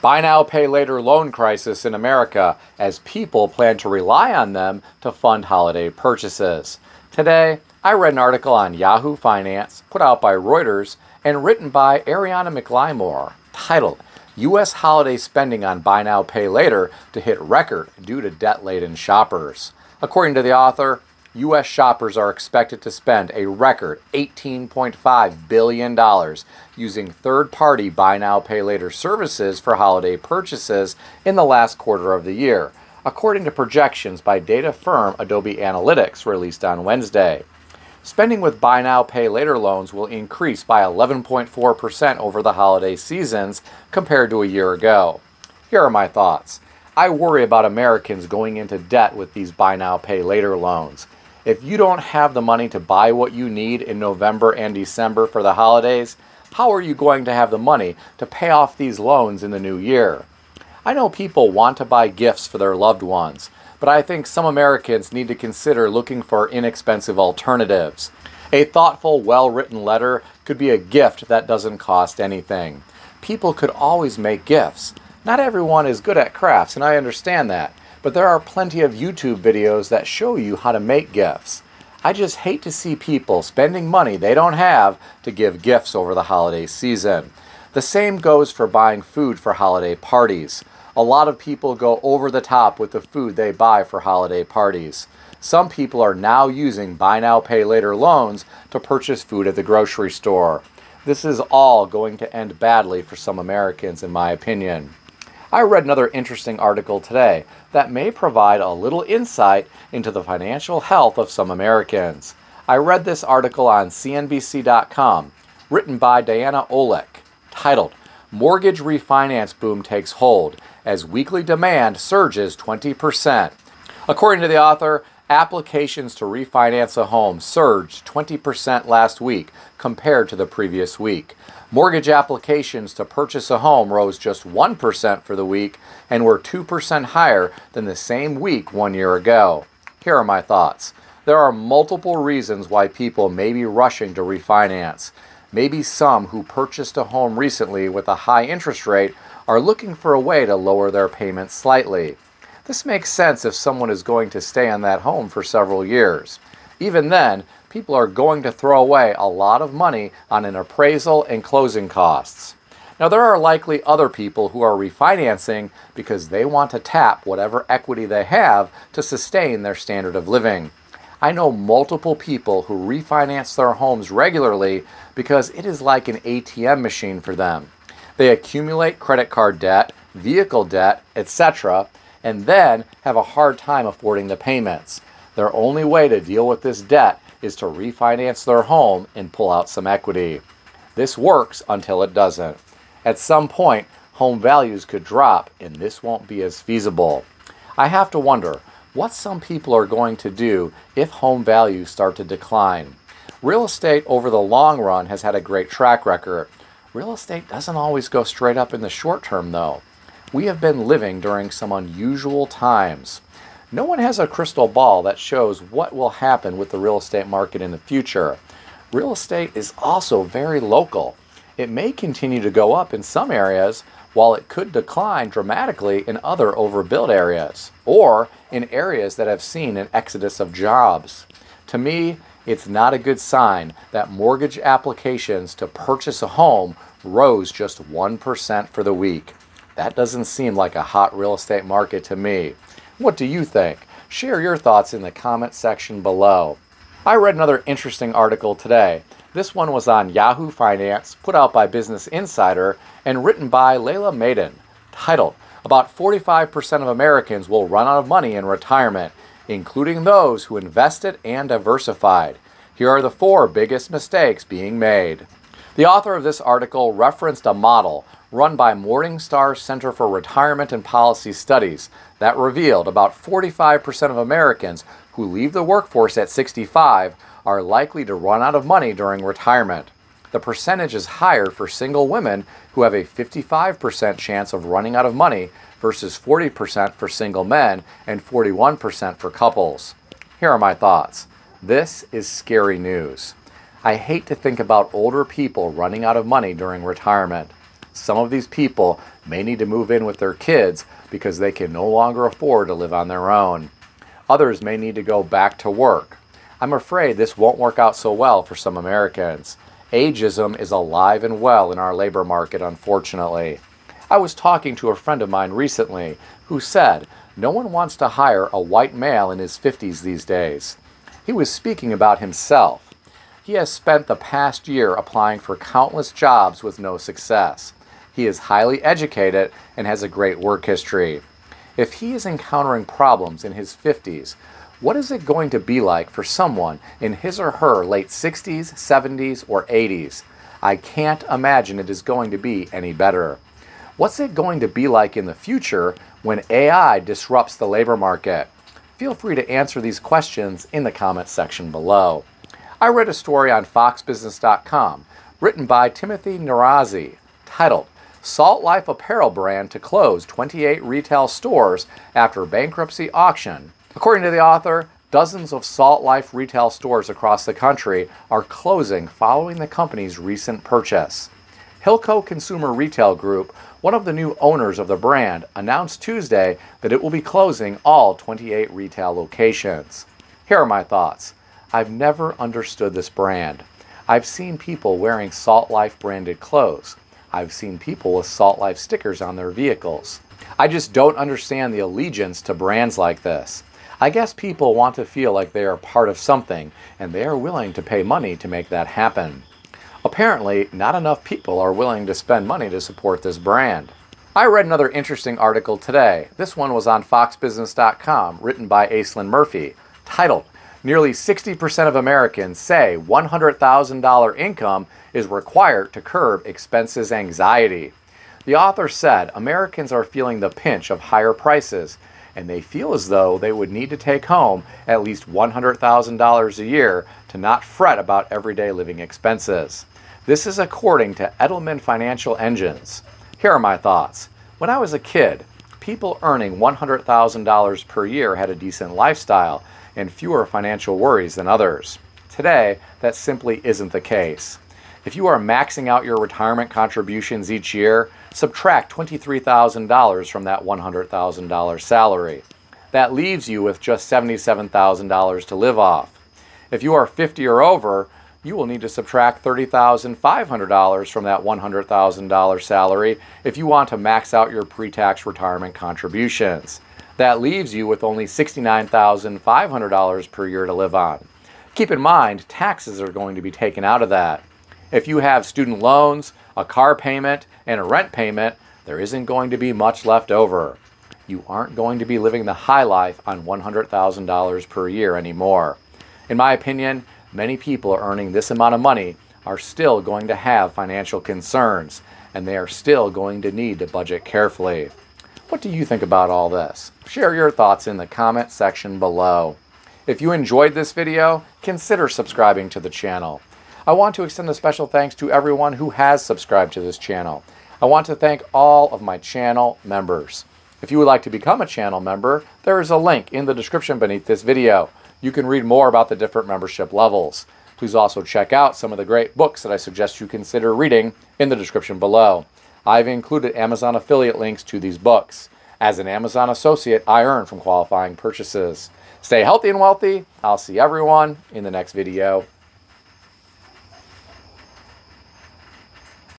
Buy now, pay later loan crisis in America as people plan to rely on them to fund holiday purchases. Today, I read an article on Yahoo Finance put out by Reuters and written by Ariana McLymore titled, U.S. Holiday Spending on Buy Now, Pay Later to Hit Record Due to Debt-Laden Shoppers. According to the author, U.S. shoppers are expected to spend a record $18.5 billion using third-party buy now, pay later services for holiday purchases in the last quarter of the year, according to projections by data firm Adobe Analytics released on Wednesday. Spending with buy now, pay later loans will increase by 11.4% over the holiday seasons compared to a year ago. Here are my thoughts. I worry about Americans going into debt with these buy now, pay later loans. If you don't have the money to buy what you need in November and December for the holidays, how are you going to have the money to pay off these loans in the new year? I know people want to buy gifts for their loved ones, but I think some Americans need to consider looking for inexpensive alternatives. A thoughtful, well-written letter could be a gift that doesn't cost anything. People could always make gifts. Not everyone is good at crafts, and I understand that. But there are plenty of YouTube videos that show you how to make gifts. I just hate to see people spending money they don't have to give gifts over the holiday season. The same goes for buying food for holiday parties. A lot of people go over the top with the food they buy for holiday parties. Some people are now using buy now, pay later loans to purchase food at the grocery store. This is all going to end badly for some Americans, in my opinion. I read another interesting article today that may provide a little insight into the financial health of some Americans. I read this article on CNBC.com, written by Diana Olick, titled, Mortgage Refinance Boom Takes Hold as Weekly Demand Surges 20%. According to the author, applications to refinance a home surged 20% last week compared to the previous week. Mortgage applications to purchase a home rose just 1% for the week and were 2% higher than the same week 1 year ago. Here are my thoughts. There are multiple reasons why people may be rushing to refinance. Maybe some who purchased a home recently with a high interest rate are looking for a way to lower their payments slightly. This makes sense if someone is going to stay in that home for several years. Even then, people are going to throw away a lot of money on an appraisal and closing costs. Now, there are likely other people who are refinancing because they want to tap whatever equity they have to sustain their standard of living. I know multiple people who refinance their homes regularly because it is like an ATM machine for them. They accumulate credit card debt, vehicle debt, etc., and then have a hard time affording the payments. Their only way to deal with this debt is to refinance their home and pull out some equity. This works until it doesn't. At some point, home values could drop and this won't be as feasible. I have to wonder what some people are going to do if home values start to decline. Real estate over the long run has had a great track record. Real estate doesn't always go straight up in the short term though. We have been living during some unusual times. No one has a crystal ball that shows what will happen with the real estate market in the future. Real estate is also very local. It may continue to go up in some areas, while it could decline dramatically in other overbuilt areas, or in areas that have seen an exodus of jobs. To me, it's not a good sign that mortgage applications to purchase a home rose just 1% for the week. That doesn't seem like a hot real estate market to me. What do you think? Share your thoughts in the comment section below. I read another interesting article today. This one was on Yahoo Finance, put out by Business Insider, and written by Layla Maiden, titled, About 45% of Americans will run out of money in retirement, including those who invested and diversified. Here are the 4 biggest mistakes being made. The author of this article referenced a model run by Morningstar Center for Retirement and Policy Studies that revealed about 45% of Americans who leave the workforce at 65 are likely to run out of money during retirement. The percentage is higher for single women who have a 55% chance of running out of money versus 40% for single men and 41% for couples. Here are my thoughts. This is scary news. I hate to think about older people running out of money during retirement. Some of these people may need to move in with their kids because they can no longer afford to live on their own. Others may need to go back to work. I'm afraid this won't work out so well for some Americans. Ageism is alive and well in our labor market, unfortunately. I was talking to a friend of mine recently who said no one wants to hire a white male in his 50s these days. He was speaking about himself. He has spent the past year applying for countless jobs with no success. He is highly educated and has a great work history. If he is encountering problems in his 50s, what is it going to be like for someone in his or her late 60s, 70s, or 80s? I can't imagine it is going to be any better. What's it going to be like in the future when AI disrupts the labor market? Feel free to answer these questions in the comment section below. I read a story on foxbusiness.com written by Timothy Narazi titled, Salt Life Apparel Brand to Close 28 Retail Stores After Bankruptcy Auction. According to the author, dozens of Salt Life retail stores across the country are closing following the company's recent purchase. Hilco Consumer Retail Group, one of the new owners of the brand, announced Tuesday that it will be closing all 28 retail locations. Here are my thoughts. I've never understood this brand. I've seen people wearing Salt Life branded clothes. I've seen people with Salt Life stickers on their vehicles. I just don't understand the allegiance to brands like this. I guess people want to feel like they are part of something, and they are willing to pay money to make that happen. Apparently, not enough people are willing to spend money to support this brand. I read another interesting article today. This one was on foxbusiness.com, written by Aislinn Murphy, titled, Nearly 60% of Americans say $100,000 income is required to curb expenses anxiety. The author said Americans are feeling the pinch of higher prices, and they feel as though they would need to take home at least $100,000 a year to not fret about everyday living expenses. This is according to Edelman Financial Engines. Here are my thoughts. When I was a kid, people earning $100,000 per year had a decent lifestyle and fewer financial worries than others. Today, that simply isn't the case. If you are maxing out your retirement contributions each year, subtract $23,000 from that $100,000 salary. That leaves you with just $77,000 to live off. If you are 50 or over, you will need to subtract $30,500 from that $100,000 salary if you want to max out your pre-tax retirement contributions. That leaves you with only $69,500 per year to live on. Keep in mind, taxes are going to be taken out of that. If you have student loans, a car payment, and a rent payment, there isn't going to be much left over. You aren't going to be living the high life on $100,000 per year anymore. In my opinion, many people earning this amount of money are still going to have financial concerns, and they are still going to need to budget carefully. What do you think about all this? Share your thoughts in the comment section below. If you enjoyed this video, consider subscribing to the channel. I want to extend a special thanks to everyone who has subscribed to this channel. I want to thank all of my channel members. If you would like to become a channel member, there is a link in the description beneath this video. You can read more about the different membership levels. Please also check out some of the great books that I suggest you consider reading in the description below. I've included Amazon affiliate links to these books. As an Amazon associate, I earn from qualifying purchases. Stay healthy and wealthy. I'll see everyone in the next video.